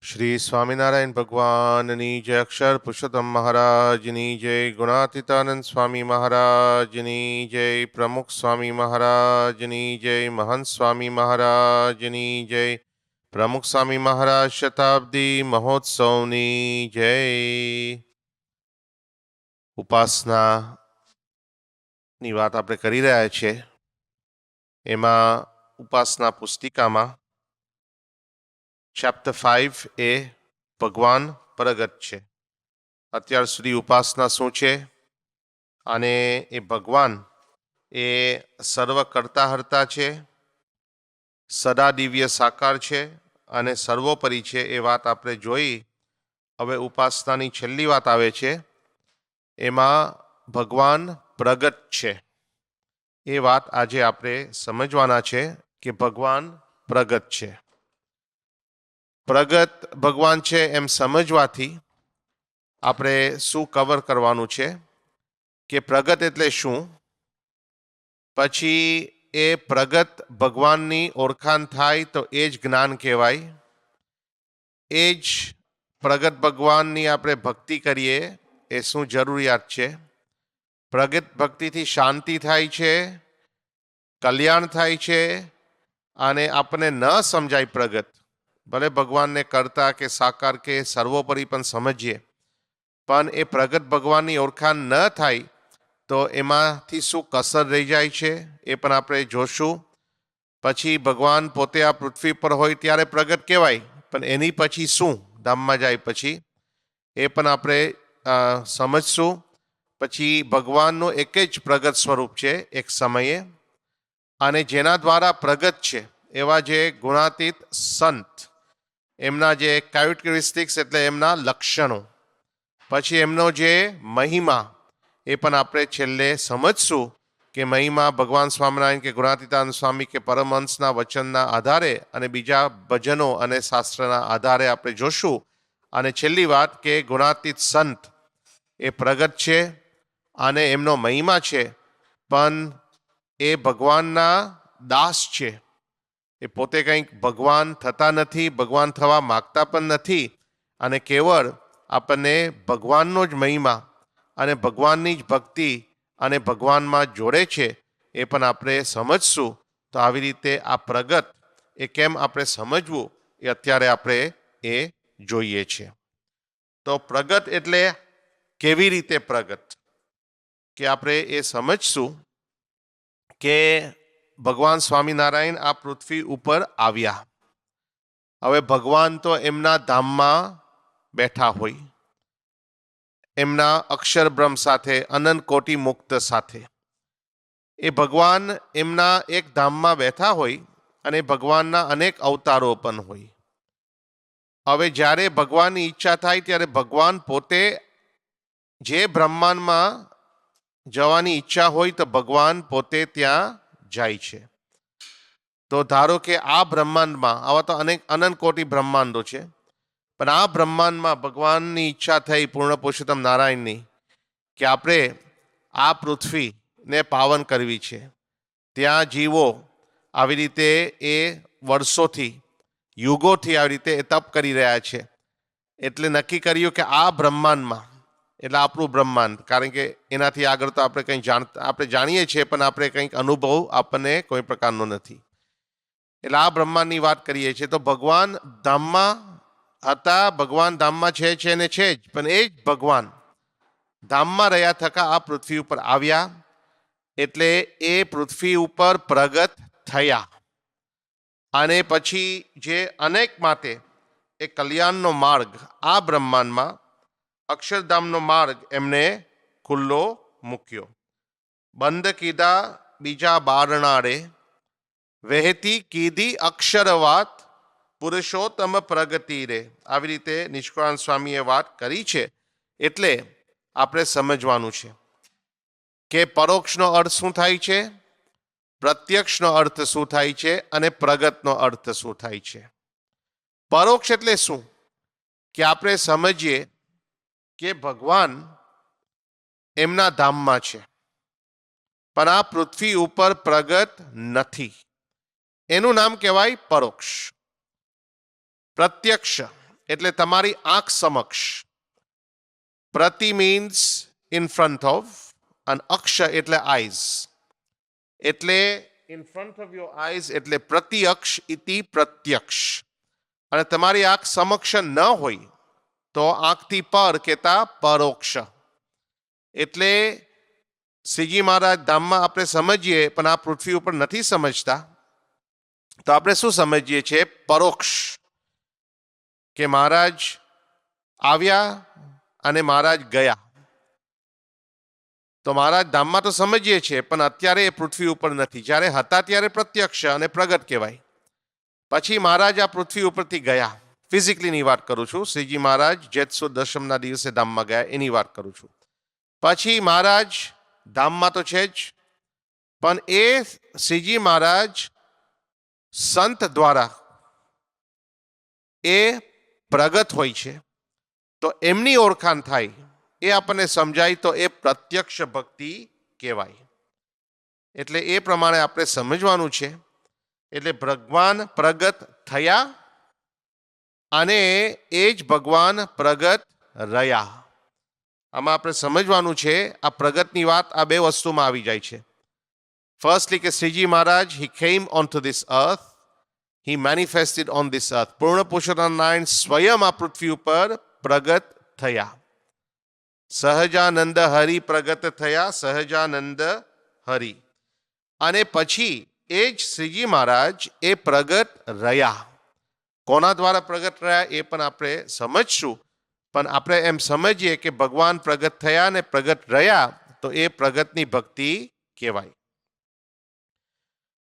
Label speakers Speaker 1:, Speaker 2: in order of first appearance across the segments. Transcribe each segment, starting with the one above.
Speaker 1: श्री स्वामीनारायण भगवाननी जय। अक्षर पुरुषोत्तम महाराजनी जय। गुणातीतानंद स्वामी महाराजनी जय। प्रमुख स्वामी महाराजनी जय। महंत स्वामी महाराजनी जय। प्रमुख स्वामी महाराज शताब्दी महोत्सवनी जय। उपासनाની વાત આપણે કરી રહ્યા છીએ। એમાં ઉપાસના પુસ્તિકામાં ચેપ્ટર 5 એ ભગવાન પ્રગટ છે। અત્યાર સુધી ઉપાસના શું છે અને એ ભગવાન એ સર્વકર્તા હર્તા છે, સદા દિવ્ય સાકાર છે અને સર્વોપરી છે એ વાત આપણે જોઈ। હવે ઉપાસનાની છેલ્લી વાત આવે છે, એમાં ભગવાન પ્રગટ છે એ વાત આજે આપણે સમજવાના છે કે ભગવાન પ્રગટ છે। પ્રગટ ભગવાન છે એમ સમજવાથી આપણે શું કવર કરવાનું છે કે પ્રગટ એટલે શું, પછી એ પ્રગટ ભગવાનની ઓળખાણ થાય તો એ જ જ્ઞાન કહેવાય। એ જ પ્રગટ ભગવાનની આપણે ભક્તિ કરીએ એ શું જરૂરિયાત છે। પ્રગટ ભક્તિથી શાંતિ થાય છે, કલ્યાણ થાય છે અને આપણને ન સમજાય પ્રગટ, ભલે ભગવાનને કરતા કે સાકાર કે સર્વોપરી પણ સમજીએ, પણ એ પ્રગટ ભગવાનની ઓળખાણ ન થાય તો એમાંથી શું કસર રહી જાય છે એ પણ આપણે જોશું। પછી ભગવાન પોતે આ પૃથ્વી પર હોય ત્યારે પ્રગટ કહેવાય, પણ એની પછી શું, ધામમાં જાય પછી એ પણ આપણે સમજશું। પછી ભગવાનનું એક જ પ્રગટ સ્વરૂપ છે એક સમયે, અને જેના દ્વારા પ્રગટ છે એવા જે ગુણાતીત સંત, એમના જે કેરેક્ટરિસ્ટિક્સ એટલે એમના લક્ષણો, પછી એમનો જે મહિમા એ પણ આપણે છેલ્લે સમજશું કે મહિમા ભગવાન સ્વામિનારાયણ કે ગુણાતીતાનંદ સ્વામી કે પરમહંસના વચનના આધારે અને બીજા ભજનો અને શાસ્ત્રના આધારે આપણે જોશું। અને છેલ્લી વાત કે ગુણાતીત સંત એ પ્રગટ છે અને એમનો મહિમા છે, પણ એ ભગવાનના દાસ છે। એ પોતે કંઈક ભગવાન થતા નથી, ભગવાન થવા માગતા પણ નથી, અને કેવળ આપણને ભગવાનનો જ મહિમા અને ભગવાનની જ ભક્તિ અને ભગવાનમાં જોડે છે એ પણ આપણે સમજશું। તો આવી રીતે આ પ્રગટ એ કેમ આપણે સમજવું એ અત્યારે આપણે એ જોઈએ છે। તો પ્રગટ એટલે કેવી રીતે પ્રગટ કે આપણે એ સમજશું કે ભગવાન સ્વામિનારાયણ આ પૃથ્વી ઉપર આવ્યા। હવે ભગવાન તો એમના ધામમાં બેઠા હોય, એમના અક્ષર બ્રહ્મ સાથે, અનંત કોટી મુક્ત સાથે। એ ભગવાન એમના એક ધામમાં બેઠા હોય અને ભગવાનના અનેક અવતારો પણ હોય। હવે જ્યારે ભગવાનની ઈચ્છા થાય ત્યારે ભગવાન પોતે જે બ્રહ્માંડમાં જવાની ઈચ્છા હોય તો ભગવાન પોતે ત્યાં જાય છે। તો ધારો કે આ બ્રહ્માંડમાં આવા તો અનંત કોટી બ્રહ્માંડો છે, પણ આ બ્રહ્માંડમાં ભગવાનની ઈચ્છા થઈ પૂર્ણ પુરુષોત્તમ નારાયણની કે આપણે આ પૃથ્વીને પાવન કરવી છે। ત્યાં જીવો આવી રીતે એ વર્ષોથી, યુગોથી આવી રીતે એ તપ કરી રહ્યા છે, એટલે નક્કી કર્યું કે આ બ્રહ્માંડમાં, એટલે આપણું બ્રહ્માંડ, કારણ કે એનાથી આગળ તો આપણે કંઈ આપણે જાણીએ છીએ પણ આપણે કંઈક અનુભવ આપણને કોઈ પ્રકારનો નથી, એટલે આ બ્રહ્માંડની વાત કરીએ છીએ। તો ભગવાન ધામમાં હતા, ભગવાન ધામમાં છે ને છે જ, પણ એ જ ભગવાન ધામમાં રહ્યા થકા આ પૃથ્વી ઉપર આવ્યા, એટલે એ પૃથ્વી ઉપર પ્રગટ થયા। અને પછી જે અનેક માટે એ કલ્યાણનો માર્ગ આ બ્રહ્માંડમાં અક્ષરધામનો માર્ગ એમને ખુલ્લો મૂક્યો। બંધ કીધા બીજા બારણારે, વહેતી કીધી અક્ષર વાત, પુરુષોત્તમ પ્રગતિ રે। આવી રીતે નિષ્કુળાનંદ સ્વામીએ વાત કરી છે। એટલે આપણે સમજવાનું છે કે પરોક્ષનો અર્થ શું થાય છે, પ્રત્યક્ષનો અર્થ શું થાય છે અને પ્રગટનો અર્થ શું થાય છે। પરોક્ષ એટલે શું કે આપણે સમજીએ કે ભગવાન એમના ધામમાં છે, પણ આ પૃથ્વી ઉપર પ્રગટ નથી, એનું નામ કહેવાય પરોક્ષ। પ્રત્યક્ષ એટલે તમારી આંખ સમક્ષ. પ્રતિ મીન્સ ઇન ફ્રન્ટ ઓફ, અને અક્ષ એટલે આઈઝ. એટલે in front of your eyes એટલે પ્રત્યક્ષ ઇતિ પ્રત્યક્ષ. અને તમારી આંખ સમક્ષ ન હોય તો આંખથી પર કહેતા પરોક્ષ. એટલે શ્રીજી મહારાજ ધામમાં આપણે સમજીએ પણ આ પૃથ્વી ઉપર નથી સમજતા, તો આપણે શું સમજીએ છીએ? પરોક્ષ. કે મહારાજ આવ્યા અને મહારાજ ગયા. તો મહારાજ ધામમાં તો સમજીએ છીએ પણ અત્યારે એ પૃથ્વી ઉપર નથી. જ્યારે હતા ત્યારે પ્રત્યક્ષ અને પ્રગટ કહેવાય. પછી મહારાજ આ પૃથ્વી ઉપરથી ગયા. ફિઝિકલીની વાત કરું છું. શ્રીજી મહારાજ જેતસુદ દશમના દિવસે ધામમાં ગયા એની વાત કરું છું. પછી મહારાજ ધામમાં તો છે જ, પણ એ શ્રીજી મહારાજ સંત દ્વારા એ પ્રગટ હોય છે, તો એમની ઓળખાણ થાય, એ આપણને સમજાય તો એ પ્રત્યક્ષ ભક્તિ કહેવાય. એટલે એ પ્રમાણે આપણે સમજવાનું છે. એટલે ભગવાન પ્રગટ થયા અને એ જ ભગવાન પ્રગટ રહ્યા. આમાં આપણે સમજવાનું છે આ પ્રગટની વાત આ બે વસ્તુમાં આવી જાય છે. ફર્સ્ટલી કે Shriji Maharaj he came on to this earth, he manifested on this earth. પૂર્ણ પુરુષોત્તમ સ્વયં આ પૃથ્વી ઉપર પ્રગટ થયા. સહજાનંદ હરિ પ્રગટ થયા. સહજાનંદ હરિ. અને પછી એ જ શ્રીજી મહારાજ એ પ્રગટ રહ્યા. કોના દ્વારા પ્રગટ રહ્યા એ પણ આપણે સમજશું. પણ આપણે એમ સમજીએ કે ભગવાન પ્રગટ થયા ને પ્રગટ રહ્યા, તો એ પ્રગટની ભક્તિ કહેવાય.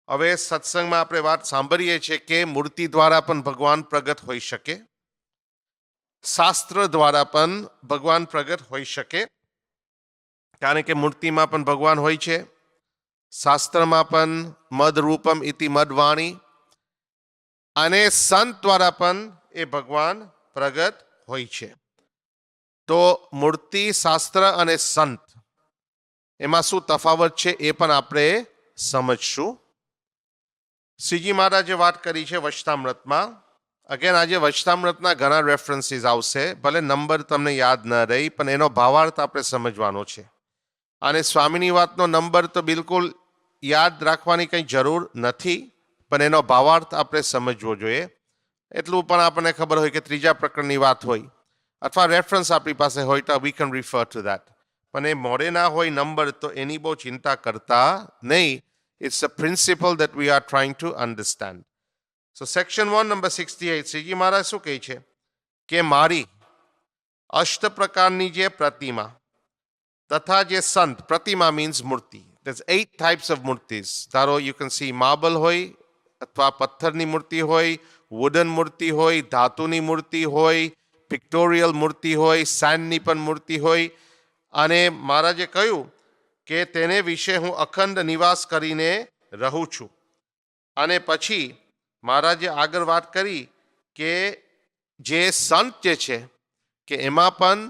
Speaker 1: હવે સત્સંગમાં આપણે વાત સાંભળીએ છીએ કે મૂર્તિ દ્વારા પણ ભગવાન પ્રગટ હોઈ શકે, શાસ્ત્ર દ્વારા પણ ભગવાન પ્રગટ હોઈ શકે. કારણ કે મૂર્તિમાં પણ ભગવાન હોય છે, શાસ્ત્રમાં પણ મદ રૂપમ ઇતિ મદવાણી, અને સંત દ્વારા પણ એ ભગવાન પ્રગટ હોય છે. તો મૂર્તિ, શાસ્ત્ર અને સંત એમાં શું તફાવત છે એ પણ આપણે સમજશું. શ્રીજી મહારાજે વાત કરી છે વચનામૃતમાં. અગેન આજે વચનામૃતના ઘણા રેફરન્સીસ આવશે, ભલે નંબર તમને યાદ ન રહી, પણ એનો ભાવાર્થ આપણે સમજવાનો છે. અને સ્વામીની વાતનો નંબર તો બિલકુલ યાદ રાખવાની કંઈ જરૂર નથી, પણ એનો ભાવાર્થ આપણે સમજવો જોઈએ. એટલું પણ આપણને ખબર હોય કે ત્રીજા પ્રકરણની વાત હોય અથવા રેફરન્સ આપણી પાસે હોય તો we can refer two that. પણ એ મોડે ના હોય નંબર તો એની બહુ ચિંતા કરતા નહીં. It's a principle that we are trying to understand. So section 1 number 68 Shriji મહારાજ શું કહે છે કે મારી અષ્ટ પ્રકારની જે પ્રતિમા તથા જે સંત, પ્રતિમા મીન્સ મૂર્તિ. There's 8 types of મૂર્તિસ. ધારો you can see માર્બલ હોય અથવા પથ્થરની મૂર્તિ હોય, વુડન મૂર્તિ હોય, ધાતુની મૂર્તિ હોય, પિક્ટોરિયલ મૂર્તિ હોય, સેન્ડની પણ મૂર્તિ હોય. અને મહારાજે કહ્યું કે તેને વિશે હું અખંડ નિવાસ કરીને રહું છું. અને પછી મહારાજે આગળ વાત કરી કે જે સંત જે છે કે એમાં પણ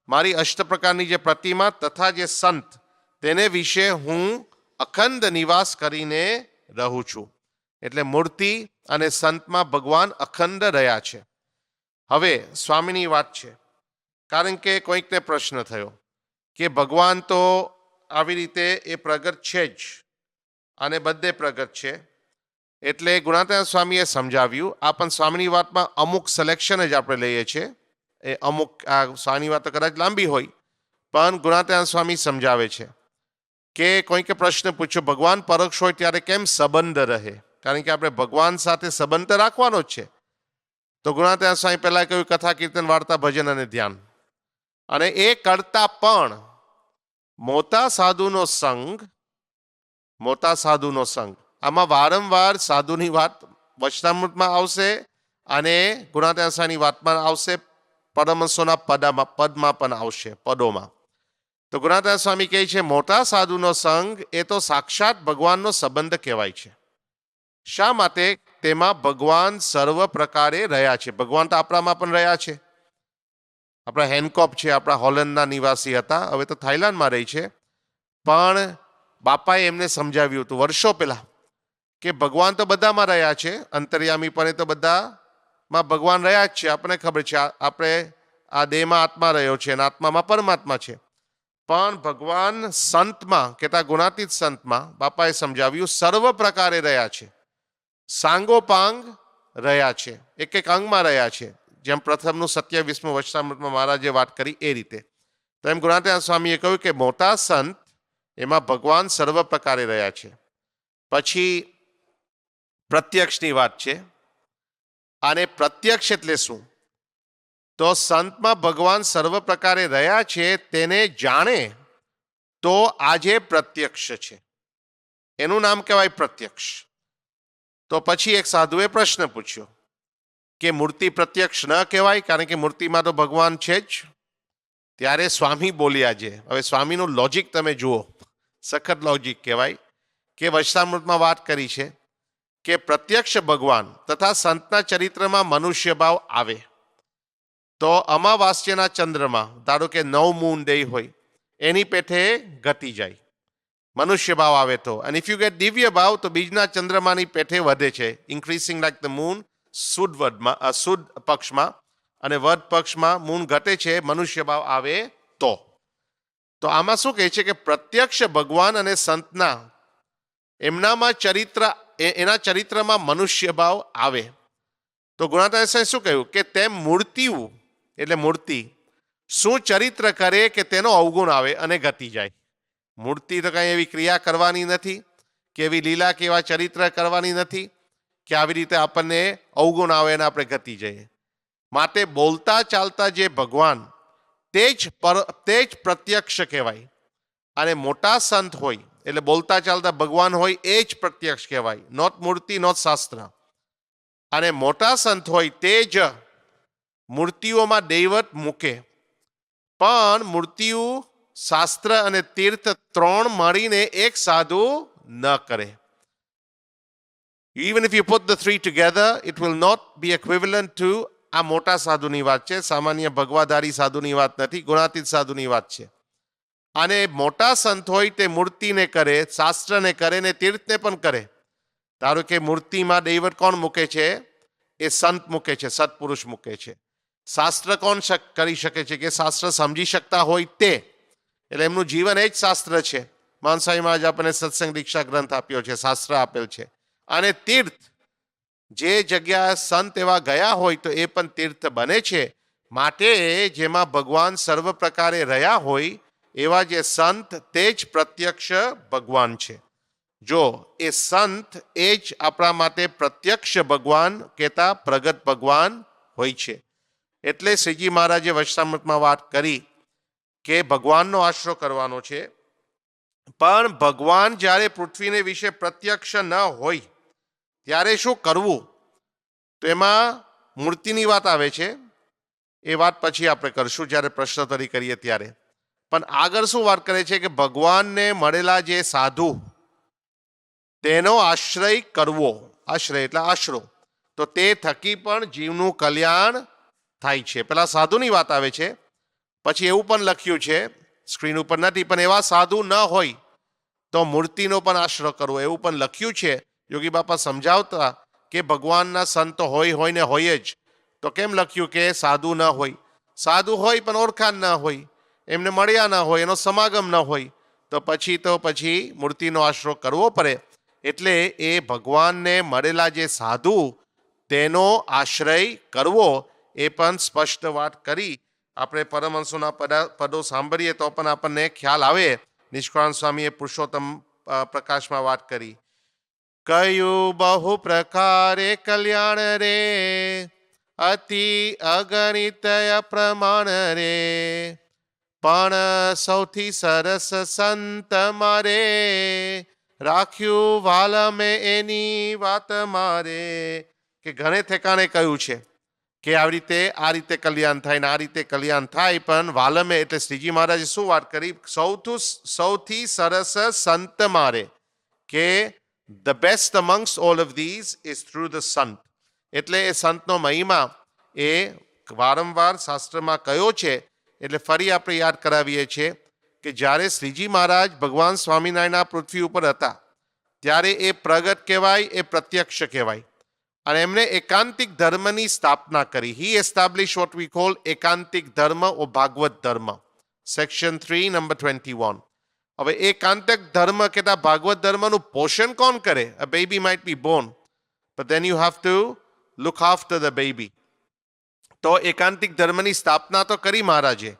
Speaker 1: મારી અષ્ટ પ્રકારની જે પ્રતિમા તથા જે સંત તેને વિશે હું અખંડ નિવાસ કરીને રહું છું. એટલે મૂર્તિ અને સંતમાં ભગવાન અખંડ રહ્યા છે. હવે સ્વામીની વાત છે, કારણ કે કોઈકને પ્રશ્ન થયો કે ભગવાન તો આવી રીતે એ પ્રગટ છે જ અને બધે પ્રગટ છે. એટલે ગુણાતીતાનંદ સ્વામીએ સમજાવ્યું. આ પણ સ્વામીની વાતમાં અમુક સિલેક્શન જ આપણે લઈએ છીએ. એ અમુક આ સ્વામીની વાત તો કદાચ લાંબી હોય, પણ ગુણાતીતાનંદ સ્વામી સમજાવે છે કે કોઈકે પ્રશ્ન પૂછ્યો ભગવાન પરોક્ષ હોય ત્યારે કેમ સંબંધ રહે? કારણ કે આપણે ભગવાન સાથે સંબંધ રાખવાનો જ છે. તો ગુણાતીતાનંદ સ્વામી પહેલા કહ્યું કથા, કીર્તન, વાર્તા, ભજન અને ધ્યાન. અને એ કરતા પણ મોટા સાધુનો સંગ, આમાં વારંવાર સાધુની વાત વચનામૃતમાં આવશે અને ગુણાતીતાનંદ સ્વામીની વાતમાં આવશે, પરમહંસોના પદમાં પણ આવશે, પદોમાં. તો ગુણાતીતાનંદ સ્વામી કહે છે મોટા સાધુનો સંગ એ તો સાક્ષાત ભગવાનનો સંબંધ કહેવાય છે. શા માટે? તેમાં ભગવાન સર્વ પ્રકારે રહ્યા છે. ભગવાન તો આપણામાં પણ રહ્યા છે. આપણા હેનકોપ છે, આપણા હોલેન્ડના નિવાસી હતા, હવે તો થાઈલેન્ડમાં રહી છે. પણ બાપાએ એમને સમજાવ્યું હતું વર્ષો પહેલા કે ભગવાન તો બધામાં રહ્યા છે, અંતર્યામી પણ એ તો બધામાં માં ભગવાન રહ્યા જ છે, આપણને ખબર છે. આપણે આ દેહમાં આત્મા રહ્યો છે અને આત્મામાં પરમાત્મા છે. પણ ભગવાન સંતમાં, કેટલા ગુણાતીત સંતમાં બાપાએ સમજાવ્યું સર્વ પ્રકારે રહ્યા છે, સાંગોપાંગ રહ્યા છે, એક એક અંગમાં રહ્યા છે. જેમ પ્રથમનું 27મું વચનામૃતમાં મહારાજે વાત કરી એ રીતે. તો એમ ગુણાતીત સ્વામીએ કહ્યું કે મોટા સંત એમાં ભગવાન સર્વ પ્રકારે રહ્યા છે. પછી પ્રત્યક્ષની વાત છે. અને પ્રત્યક્ષ એટલે શું? તો સંતમાં ભગવાન સર્વ પ્રકારે રહ્યા છે તેને જાણે તો આજે પ્રત્યક્ષ છે, એનું નામ કહેવાય પ્રત્યક્ષ. તો પછી એક સાધુએ પ્રશ્ન પૂછ્યો કે મૂર્તિ પ્રત્યક્ષ ન કહેવાય, કારણ કે મૂર્તિમાં તો ભગવાન છે જ. ત્યારે સ્વામી બોલ્યા છે, હવે સ્વામીનું લોજિક તમે જુઓ, સખત લોજિક કહેવાય, કે વચનામૃતમાં વાત કરી છે કે પ્રત્યક્ષ ભગવાન તથા સંતના ચરિત્રમાં મનુષ્ય ભાવ આવે તો અમાવાસ્યના ચંદ્રમાં, ધારો કે 9 મૂન ડે હોય, એની પેઠે ઘટી જાય મનુષ્ય ભાવ આવે તો. અને ઇફ યુ ગેટ દિવ્ય ભાવ તો બીજના ચંદ્રમાની પેઠે વધે છે, ઇન્ક્રીઝિંગ લાઈક ધ મૂન સુદ પક્ષમાં, અને વદ પક્ષમાં મૂન ઘટે છે મનુષ્ય ભાવ આવે તો. તો આમાં શું કહે છે કે પ્રત્યક્ષ ભગવાન અને સંતના એમનામાં એના ચરિત્રમાં મનુષ્ય ભાવ આવે તો ગુણાતીત શું કહ્યું કે તેમ મૂર્તિઓ એટલે મૂર્તિ શું ચરિત્ર કરે કે તેનો અવગુણ આવે અને ગતિ જાય. મૂર્તિ તો કઈ એવી ક્રિયા કરવાની નથી કે એવી લીલા કે એવા ચરિત્ર કરવાની નથી કે આવી રીતે આપણને અવગુણ આવે અને આપણે ગતિ જઈએ. માટે બોલતા ચાલતા જે ભગવાન તે જ પ્રત્યક્ષ કહેવાય. અને મોટા સંત હોય એટલે બોલતા ચાલતા ભગવાન હોય એ જ પ્રત્યક્ષ કહેવાય, નોટ મૂર્તિ નોટ શાસ્ત્ર. અને મોટા સંત હોય તે જ મૂર્તિઓમાં દૈવત મૂકે, પણ મૂર્તિઓ શાસ્ત્ર અને તીર્થ 3 મળીને એક સાધુ ન કરે. Even if you put the 3 together, it will not be equivalent to આ મોટા સાધુની વાત છે, સામાન્ય ભગવાધારી સાધુની વાત નથી, ગુણાતીત સાધુની વાત છે. અને મોટા સંત હોય તે મૂર્તિને કરે, શાસ્ત્રને કરે ને તીર્થને પણ કરે. ધારો કે મૂર્તિમાં દૈવત કોણ મૂકે છે? એ સંત મૂકે છે, સત્પુરુષ મૂકે છે. શાસ્ત્ર કોણ કરી શકે છે? કે શાસ્ત્ર સમજી શકતા હોય તે, એટલે એમનું જીવન એ જ શાસ્ત્ર છે. માનસાઈ મહારાજ આપણને સત્સંગ દીક્ષા ગ્રંથ આપ્યો છે, શાસ્ત્ર આપેલ છે. અને તીર્થ, જે જગ્યા સંત એવા ગયા હોય તો એ પણ તીર્થ બને છે. માટે જેમાં ભગવાન સર્વ પ્રકારે રહ્યા હોય એવા જે સંત તે જ પ્રત્યક્ષ ભગવાન છે. જો એ સંત એ જ આપણા માટે પ્રત્યક્ષ ભગવાન કહેતા પ્રગટ ભગવાન હોય છે. એટલે શ્રીજી મહારાજે વચનામૃતમાં વાત કરી કે ભગવાનનો આશરો કરવાનો છે. પણ ભગવાન જ્યારે પૃથ્વીને વિશે પ્રત્યક્ષ ન હોય ત્યારે શું કરવું? તો એમાં મૂર્તિની વાત આવે છે, એ વાત પછી આપણે કરશું જ્યારે પ્રશ્નોત્તરી કરીએ ત્યારે. પણ આગળ શું વાત કરે છે કે ભગવાનને મળેલા જે સાધુ તેનો આશ્રય કરવો, આશ્રય એટલે આશરો, તો તે થકી પણ જીવનું કલ્યાણ થાય છે. પેલા સાધુની વાત આવે છે. પછી એવું પણ લખ્યું છે, સ્ક્રીન ઉપર નથી, પણ એવા સાધુ ન હોય તો મૂર્તિનો પણ આશરો કરવો, એવું પણ લખ્યું છે. યોગી બાપા સમજાવતા કે ભગવાનના સંત હોય ને હોય જ, તો કેમ લખ્યું કે સાધુ ન હોય? સાધુ હોય પણ ઓળખાણ ન હોય, એમને મળ્યા ન હોય, એનો સમાગમ ન હોય, તો પછી મૂર્તિનો આશરો કરવો પડે. એટલે એ ભગવાનને મળેલા જે સાધુ તેનો આશ્રય કરવો, એ પણ સ્પષ્ટ વાત કરી. આપણે પરમહંસોના પદો સાંભળીએ તો પણ આપણને ખ્યાલ આવે. નિષ્કાળ સ્વામીએ પુરુષોત્તમ પ્રકાશમાં વાત કરી, કયું બહુ પ્રકારે કલ્યાણ રે, અતિ અગણિત પ્રમાણ રે, પણ સૌથી સરસ સંત મારે, રાખ્યું વાલ મેં એની વાત મારે. કે ઘણે ઠેકાણે કહ્યું છે કે આ રીતે કલ્યાણ થાય ને આ રીતે કલ્યાણ થાય, પણ વાલમે એટલે શ્રીજી મહારાજે શું વાત કરી? સૌથી સરસ સંત મારે, કે the best amongst all of these is through the sant. એટલે એ સંતનો મહિમા એ વારંવાર શાસ્ત્રમાં કયો છે. એટલે ફરી આપણે યાદ કરાવીએ છીએ કે જ્યારે શ્રીજી મહારાજ ભગવાન સ્વામિનારાયણના પૃથ્વી ઉપર હતા ત્યારે એ પ્રગટ કહેવાય, એ પ્રત્યક્ષ કહેવાય. અને એમણે એકાંતિક ધર્મની સ્થાપના કરી. હી એસ્ટાબ્લિશ વોટ વી કોલ એકાંતિક ધર્મ ઓ ભાગવત ધર્મ. Section 3 number 21. હવે એકાંતિક ધર્મ કહેતા ભાગવત ધર્મનું પોષણ કોણ કરે? A baby might be Born, but then you have to look after the baby. તો એકાંતિક ધર્મની સ્થાપના તો કરી મહારાજે,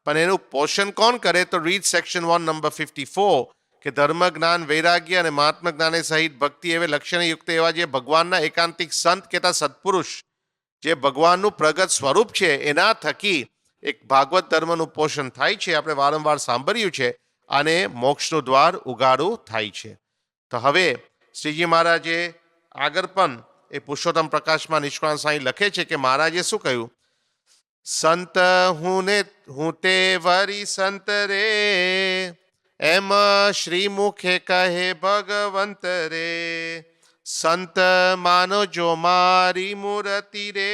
Speaker 1: પણ એનું પોષણ કોણ કરે? તો રીડ સેક્શન 1 નંબર 54 કે ધર્મ જ્ઞાન વૈરાગ્ય અને મહાત્મ જ્ઞાને સહિત ભક્તિ એવે લક્ષણે યુક્ત એવા જે ભગવાનના એકાંતિક સંત કહેતા સત્પુરુષ જે ભગવાનનું પ્રગટ સ્વરૂપ છે એના થકી એક ભાગવત ધર્મનું પોષણ થાય છે. આપણે વારંવાર સાંભળ્યું છે અને મોક્ષનું દ્વાર ઉગાડું થાય છે. તો હવે શ્રીજી મહારાજે આગળ પણ એ પુરુષોત્તમ પ્રકાશમાં નિષ્કાળ સાંઈ લખે છે કે મહારાજે શું કહ્યું? સંત હું તે વરી સંત રે, એમ શ્રી મુખે કહે ભગવંત રે. સંત માનો જો મારી મૂર્તિ રે,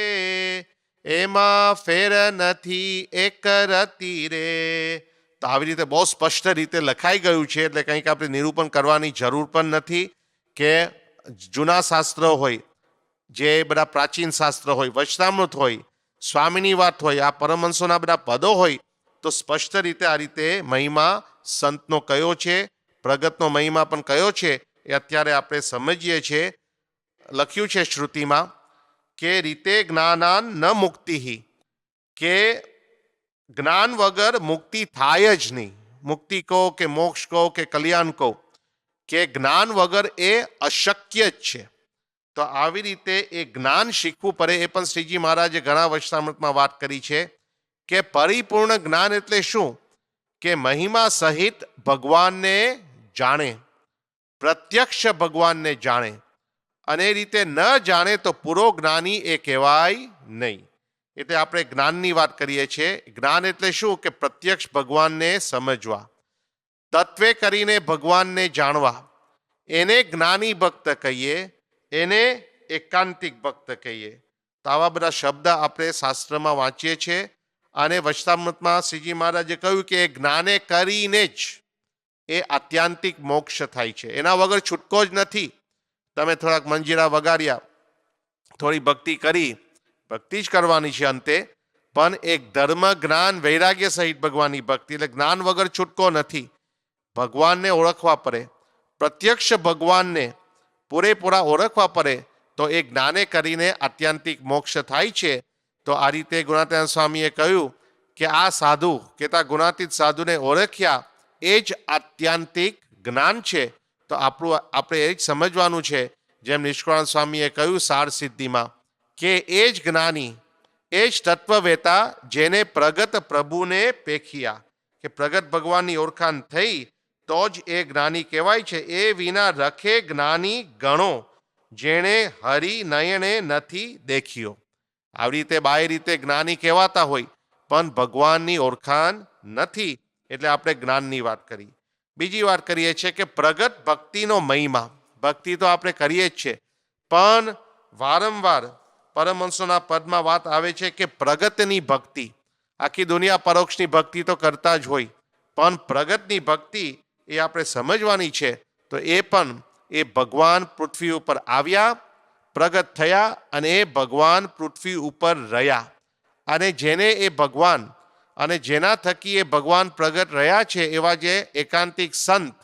Speaker 1: એમાં ફેર નથી એક રતી રે. તો આવી રીતે બહુ સ્પષ્ટ રીતે લખાઈ ગયું છે, એટલે કંઈક આપણે નિરૂપણ કરવાની જરૂર પણ નથી. કે જૂના શાસ્ત્રો હોય, જે બધા પ્રાચીન શાસ્ત્ર હોય, વચનામૃત હોય, સ્વામીની વાત હોય, આ પરમહંસોના બધા પદો હોય, તો સ્પષ્ટ રીતે આ રીતે મહિમા સંતનો કયો છે, પ્રગટનો મહિમા પણ કયો છે એ અત્યારે આપણે સમજીએ છીએ. લખ્યું છે શ્રુતિમાં કે રીતે જ્ઞાનાન ન મુક્તિ, કે જ્ઞાન વગર મુક્તિ થાય જ નહીં. મુક્તિ કહો કે મોક્ષ કહો કે કલ્યાણ કહો, કે જ્ઞાન વગર એ અશક્ય જ છે. તો આવી રીતે એ જ્ઞાન શીખવું પડે. એ પણ શ્રીજી મહારાજે ઘણા વચનામૃતમાં વાત કરી છે કે પરિપૂર્ણ જ્ઞાન એટલે શું? કે મહિમા સહિત ભગવાનને જાણે, પ્રત્યક્ષ ભગવાનને જાણે. અને એ રીતે ન જાણે તો પૂરો જ્ઞાની એ કહેવાય નહીં. એટલે આપણે જ્ઞાનની વાત કરીએ છીએ. જ્ઞાન એટલે શું? કે પ્રત્યક્ષ ભગવાનને સમજવા, તત્વે કરીને ભગવાનને જાણવા. એને જ્ઞાની ભક્ત કહીએ, એને એકાંતિક ભક્ત કહીએ. તો આવા બધા શબ્દ આપણે શાસ્ત્રમાં વાંચીએ છીએ. અને વચનામૃતમાં શ્રીજી મહારાજે કહ્યું કે જ્ઞાને કરીને જ એ આત્યંતિક મોક્ષ થાય છે. એના વગર છૂટકો જ નથી. તમે થોડાક મંજીરા વગાડ્યા, થોડી ભક્તિ કરી, ભક્તિ જ કરવાની છે અંતે, પણ એક ધર્મ જ્ઞાન વૈરાગ્ય સહિત ભગવાનની ભક્તિ, એટલે જ્ઞાન વગર છૂટકો નથી. ભગવાનને ઓળખવા પડે, પ્રત્યક્ષ ભગવાનને પૂરેપૂરા ઓળખવા પડે, તો એ જ્ઞાને કરીને આત્યંતિક મોક્ષ થાય છે. તો આ રીતે ગુણાતીતાનંદ સ્વામીએ કહ્યું કે આ સાધુ કેતા ગુણાતીત સાધુને ઓળખ્યા એ જ આત્યંતિક જ્ઞાન છે. તો આપણે એ જ સમજવાનું છે, જેમ નિષ્કાળ સ્વામીએ કહ્યું સાર સિદ્ધિમાં, કે એ જ જ્ઞાની, એ જ તત્વવેતા જેને પ્રગટ પ્રભુને પેખિયા. કે પ્રગટ ભગવાનની ઓળખાણ થઈ તો જ એ જ્ઞાની કહેવાય છે. એ વિના રખે જ્ઞાની ગણો, જેણે હરિ નયણે નથી દેખ્યો. આવી રીતે બાય રીતે જ્ઞાની કહેવાતા હોય, પણ ભગવાનની ઓળખાણ નથી, એટલે આપણે જ્ઞાનની વાત કરી. બીજી વાત કરીએ છીએ કે પ્રગટ ભક્તિનો મહિમા. ભક્તિ તો આપણે કરીએ જ છે, પણ વારંવાર પરમહંસોના પદમાં વાત આવે છે કે પ્રગટની ભક્તિ. આખી દુનિયા પરોક્ષની ભક્તિ તો કરતા જ હોય, પણ પ્રગટની ભક્તિ એ આપણે સમજવાની છે. તો એ પણ એ ભગવાન પૃથ્વી ઉપર આવ્યા, પ્રગટ થયા, અને એ ભગવાન પૃથ્વી ઉપર રહ્યા. અને જેને એ ભગવાન અને જેના થકી એ ભગવાન પ્રગટ રહ્યા છે, એવા જે એકાંતિક સંત,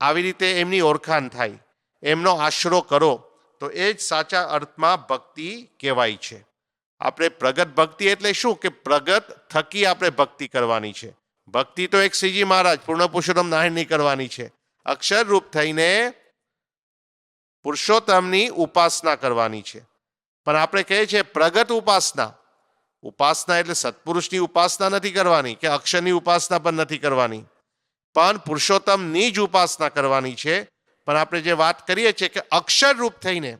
Speaker 1: આવી રીતે એમની ઓળખાણ થાય, એમનો આશરો કરો, તો એ જ સાચા અર્થમાં ભક્તિ કહેવાય છે. આપણે પ્રગટ ભક્તિ એટલે શું? કે પ્રગટ થકી આપણે ભક્તિ કરવાની છે. ભક્તિ તો એક શ્રીજી મહારાજ પૂર્ણ પુરુષોત્તમ નારાયણની કરવાની છે. અક્ષર રૂપ થઈને પુરુષોત્તમની ઉપાસના કરવાની છે. પણ આપણે કહીએ છીએ પ્રગટ ઉપાસના. ઉપાસના એટલે સત્પુરુષની ઉપાસના નથી કરવાની, કે અક્ષરની ઉપાસના પણ નથી કરવાની, પણ પુરુષોત્તમની જ ઉપાસના કરવાની છે. પણ આપણે જે વાત કરીએ છીએ કે અક્ષર રૂપ થઈને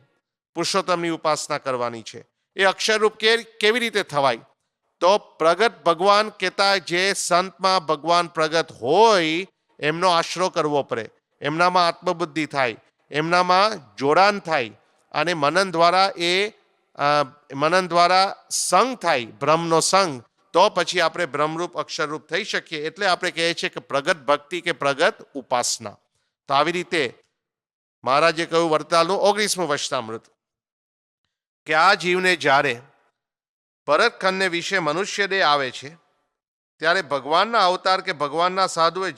Speaker 1: પુરુષોત્તમની ઉપાસના કરવાની છે. એ અક્ષર રૂપ કેવી રીતે થવાય? તો પ્રગટ ભગવાન કહેતા જે સંતમાં ભગવાન પ્રગટ હોય એમનો આશરો કરવો પડે, એમનામાં આત્મબુદ્ધિ થાય, એમનામાં જોડાણ થાય, અને મનન દ્વારા સંગ થાય, બ્રહ્મનો સંગ. તો પછી આપણે બ્રહ્મરૂપ અક્ષરરૂપ થઈ શકીએ. એટલે આપણે કહીએ છીએ કે પ્રગટ ભક્તિ કે પ્રગટ ઉપાસના. તો આવી રીતે મહારાજે કહ્યું વરતાલનું 19મું વચનામૃત કે આ જીવને જ્યારે ભરતખંડને વિશે મનુષ્ય દેહ આવે છે ત્યારે ભગવાનના અવતાર કે ભગવાનના સાધુએ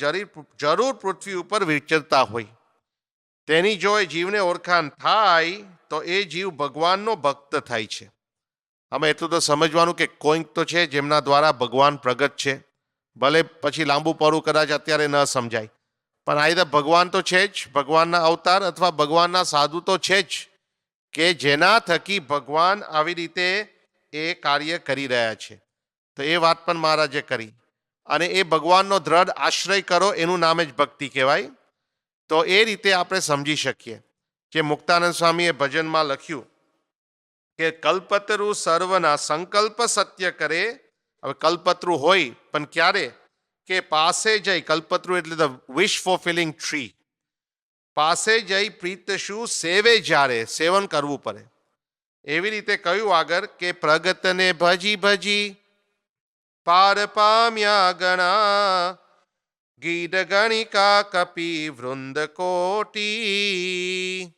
Speaker 1: જરૂર પૃથ્વી ઉપર વિચરતા હોય. તેની જો એ જીવને ઓળખાણ થાય તો એ જીવ ભગવાનનો ભક્ત થાય છે. અમે એટલું તો સમજવાનું કે કોઈક તો છે જેમના દ્વારા ભગવાન પ્રગટ છે, ભલે પછી લાંબુ પડું કદાચ અત્યારે ન સમજાય, પણ આઈધર ભગવાન તો છે જ, ભગવાનના અવતાર, અથવા ભગવાનના સાધુ તો છે જ કે જેના થકી ભગવાન આવી રીતે એ કાર્ય કરી રહ્યા છે. તો એ વાત પણ મહારાજે કરી, અને એ ભગવાનનો દ્રઢ આશ્રય કરો એનું નામ જ ભક્તિ કહેવાય. તો એ રીતે આપણે સમજી શકીએ કે મુક્તાનંદ સ્વામીએ ભજનમાં લખ્યું કે કલ્પતરુ સર્વના સંકલ્પ સત્ય કરે. હવે કલ્પતરુ હોય પણ ક્યારે? કે પાસે જઈ, કલ્પતરુ એટલે ધ વિશ ફુલફિલિંગ ટ્રી, પાસે જઈ પ્રીત શું સેવે, જ્યારે સેવન કરવું પડે. એવી રીતે કહ્યું આગળ કે પ્રગતને ભજી ભજી પાર પામ્યા ગણા, ગીડ ગણિકા કપી વૃંદ કોટી,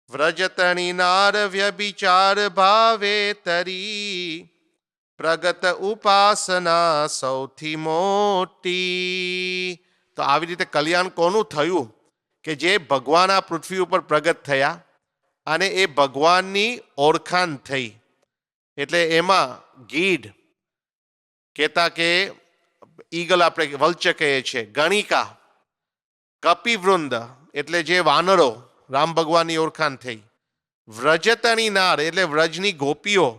Speaker 1: વ્રજતણી નાર વ્યભિચાર ભાવે તરી, પ્રગત ઉપાસના સૌથી મોટી. તો આવી રીતે કલ્યાણ કોનું થયું? કે જે ભગવાન આ પૃથ્વી ઉપર પ્રગટ થયા અને એ ભગવાનની ઓળખાણ થઈ. એટલે એમાં ગીડ કહેતા કે ઈગલ આપણે વલ્ચર કહીએ છીએ, ગણિકા, કપિવૃંદ એટલે જે વાનરો, રામ ભગવાનની ઓળખાણ થઈ, વ્રજતણી નાર એટલે વ્રજની ગોપીઓ,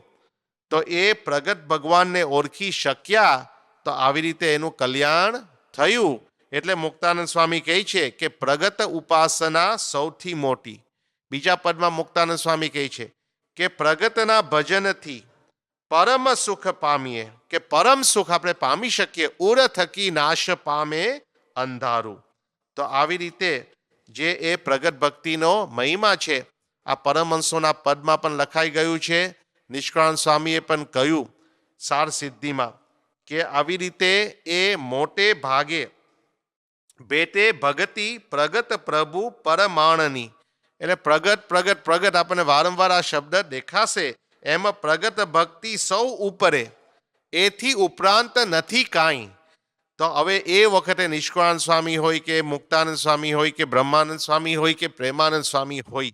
Speaker 1: તો એ પ્રગટ ભગવાનને ઓળખી શક્યા. તો આવી રીતે એનું કલ્યાણ થયું. એટલે મુક્તાનંદ સ્વામી કહે છે કે પ્રગટ ઉપાસના સૌથી મોટી. બીજા પદમાં મુક્તાનંદ સ્વામી કહે છે કે પ્રગટના ભજનથી પરમ સુખ પામીએ, કે પરમ સુખ આપણે પામી શકીએ. ઉર થકી નાશ પામે અંધારું. તો આવી રીતે જે એ પ્રગટ ભક્તિનો મહિમા છે આ પરમહંસોના પદમાં પણ લખાઈ ગયું છે. નિષ્કાળ સ્વામીએ પણ કહ્યું સાર સિદ્ધિમાં કે આવી રીતે એ મોટે ભાગે બેટે ભગતિ પ્રગટ પ્રભુ પરમાણની. એટલે પ્રગટ પ્રગટ પ્રગટ આપણને વારંવાર આ શબ્દ દેખાશે. એમાં પ્રગટ ભક્તિ સૌ ઉપરે, એથી ઉપરાંત નથી કાંઈ. તો હવે એ વખતે નિષ્કાળ સ્વામી હોય કે મુક્તાનંદ સ્વામી હોય કે બ્રહ્માનંદ સ્વામી હોય કે પ્રેમાનંદ સ્વામી હોય,